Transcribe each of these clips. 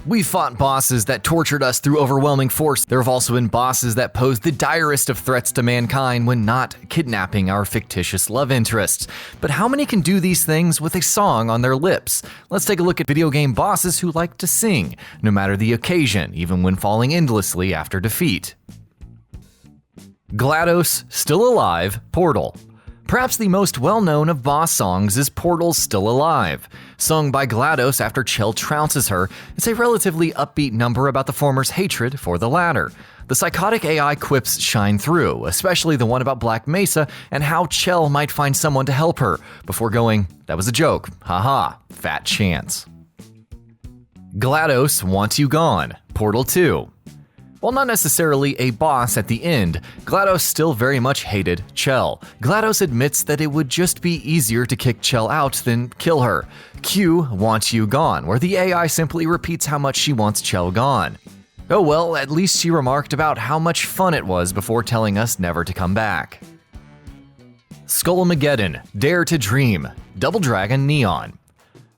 We've fought bosses that tortured us through overwhelming force. There have also been bosses that posed the direst of threats to mankind when not kidnapping our fictitious love interests. But how many can do these things with a song on their lips? Let's take a look at video game bosses who like to sing, no matter the occasion, even when falling endlessly after defeat. GLaDOS, Still Alive, Portal. Perhaps the most well-known of boss songs is Portal's Still Alive. Sung by GLaDOS after Chell trounces her, it's a relatively upbeat number about the former's hatred for the latter. The psychotic AI quips shine through, especially the one about Black Mesa and how Chell might find someone to help her, before going, "That was a joke, haha, fat chance." GLaDOS, Want You Gone, Portal 2. While not necessarily a boss at the end, GLaDOS still very much hated Chell. GLaDOS admits that it would just be easier to kick Chell out than kill her. Q, Want You Gone, where the AI simply repeats how much she wants Chell gone. Oh well, at least she remarked about how much fun it was before telling us never to come back. Skullmageddon, Dare to Dream, Double Dragon Neon.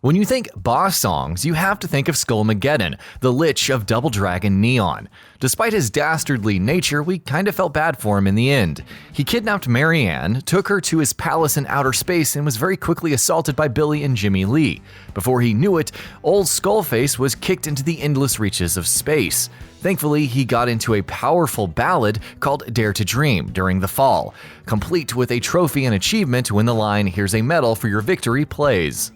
When you think boss songs, you have to think of Skullmageddon, the Lich of Double Dragon Neon. Despite his dastardly nature, we kinda felt bad for him in the end. He kidnapped Marianne, took her to his palace in outer space, and was very quickly assaulted by Billy and Jimmy Lee. Before he knew it, old Skullface was kicked into the endless reaches of space. Thankfully, he got into a powerful ballad called Dare to Dream during the fall, complete with a trophy and achievement when the line "Here's a medal for your victory" plays.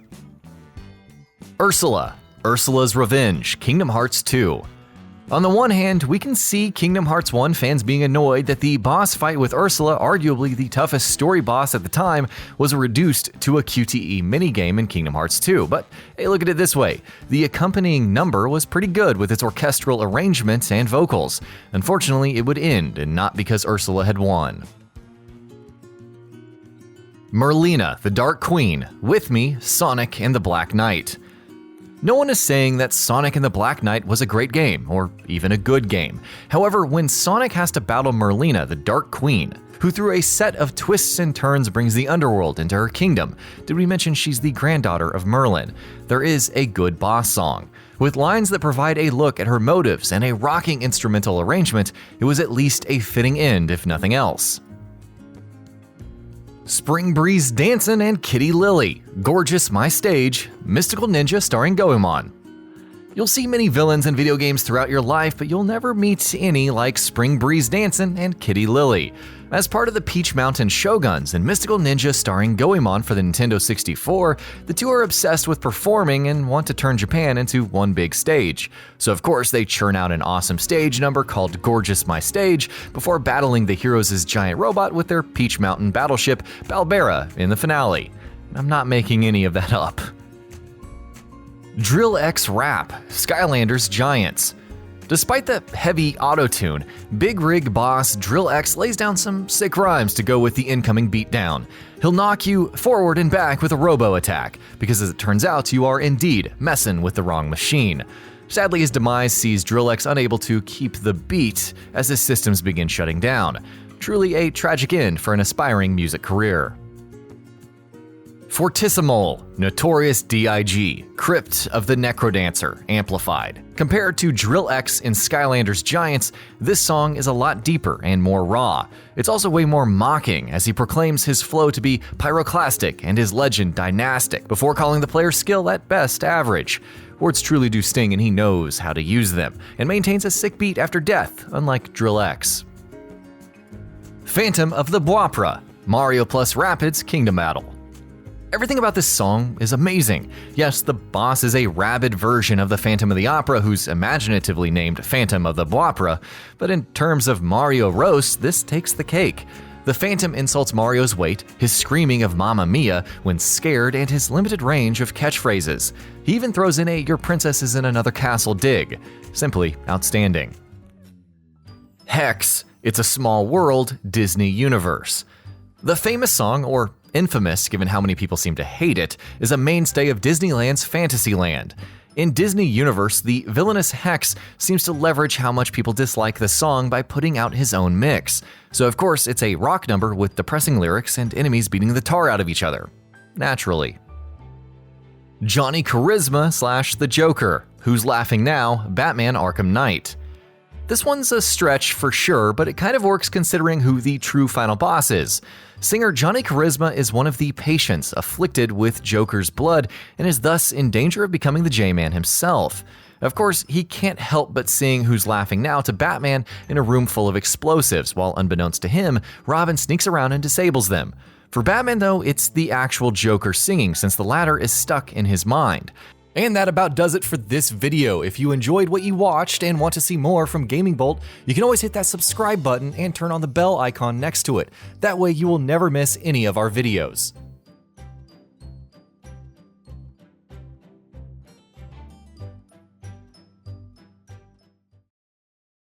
Ursula, Ursula's Revenge, Kingdom Hearts 2. On the one hand, we can see Kingdom Hearts 1 fans being annoyed that the boss fight with Ursula, arguably the toughest story boss at the time, was reduced to a QTE minigame in Kingdom Hearts 2. But hey, look at it this way, the accompanying number was pretty good with its orchestral arrangements and vocals. Unfortunately, it would end, and not because Ursula had won. Merlina, the Dark Queen, with me, Sonic and the Black Knight. No one is saying that Sonic and the Black Knight was a great game, or even a good game. However, when Sonic has to battle Merlina, the Dark Queen, who through a set of twists and turns brings the underworld into her kingdom, did we mention she's the granddaughter of Merlin? There is a good boss song. With lines that provide a look at her motives and a rocking instrumental arrangement, it was at least a fitting end if nothing else. Spring Breeze Dancin' and Kitty Lily, Gorgeous My Stage, Mystical Ninja starring Goemon. You'll see many villains in video games throughout your life, but you'll never meet any like Spring Breeze Dancin' and Kitty Lily. As part of the Peach Mountain Shoguns and Mystical Ninja starring Goemon for the Nintendo 64, the two are obsessed with performing and want to turn Japan into one big stage. So of course they churn out an awesome stage number called Gorgeous My Stage before battling the heroes' giant robot with their Peach Mountain battleship Balbera in the finale. I'm not making any of that up. Drill X Rap, Skylanders Giants. Despite the heavy auto-tune, Big Rig boss Drill X lays down some sick rhymes to go with the incoming beatdown. He'll knock you forward and back with a robo attack, because as it turns out, you are indeed messing with the wrong machine. Sadly, his demise sees Drill X unable to keep the beat as his systems begin shutting down. Truly a tragic end for an aspiring music career. Fortissimole, Notorious D.I.G., Crypt of the Necrodancer, Amplified. Compared to Drill X in Skylanders Giants, this song is a lot deeper and more raw. It's also way more mocking, as he proclaims his flow to be pyroclastic and his legend dynastic, before calling the player's skill at best average. Words truly do sting and he knows how to use them, and maintains a sick beat after death, unlike Drill X. Phantom of the Boipra, Mario plus Rabbids Kingdom Battle. Everything about this song is amazing. Yes, the boss is a rabid version of the Phantom of the Opera who's imaginatively named Phantom of the Boipra, but in terms of Mario roast, this takes the cake. The Phantom insults Mario's weight, his screaming of Mamma Mia when scared, and his limited range of catchphrases. He even throws in a "Your princess is in another castle" dig. Simply outstanding. Hex, It's a Small World, Disney Universe. The famous song, or infamous given how many people seem to hate it, is a mainstay of Disneyland's Fantasyland. In Disney Universe, the villainous Hex seems to leverage how much people dislike the song by putting out his own mix. So of course, it's a rock number with depressing lyrics and enemies beating the tar out of each other. Naturally. Johnny Charisma / The Joker, Who's Laughing Now? Batman Arkham Knight. This one's a stretch for sure, but it kind of works considering who the true final boss is. Singer Johnny Charisma is one of the patients afflicted with Joker's blood and is thus in danger of becoming the J-Man himself. Of course, he can't help but sing Who's Laughing Now to Batman in a room full of explosives, while unbeknownst to him, Robin sneaks around and disables them. For Batman though, it's the actual Joker singing, since the latter is stuck in his mind. And that about does it for this video. If you enjoyed what you watched and want to see more from Gaming Bolt, you can always hit that subscribe button and turn on the bell icon next to it. That way you will never miss any of our videos.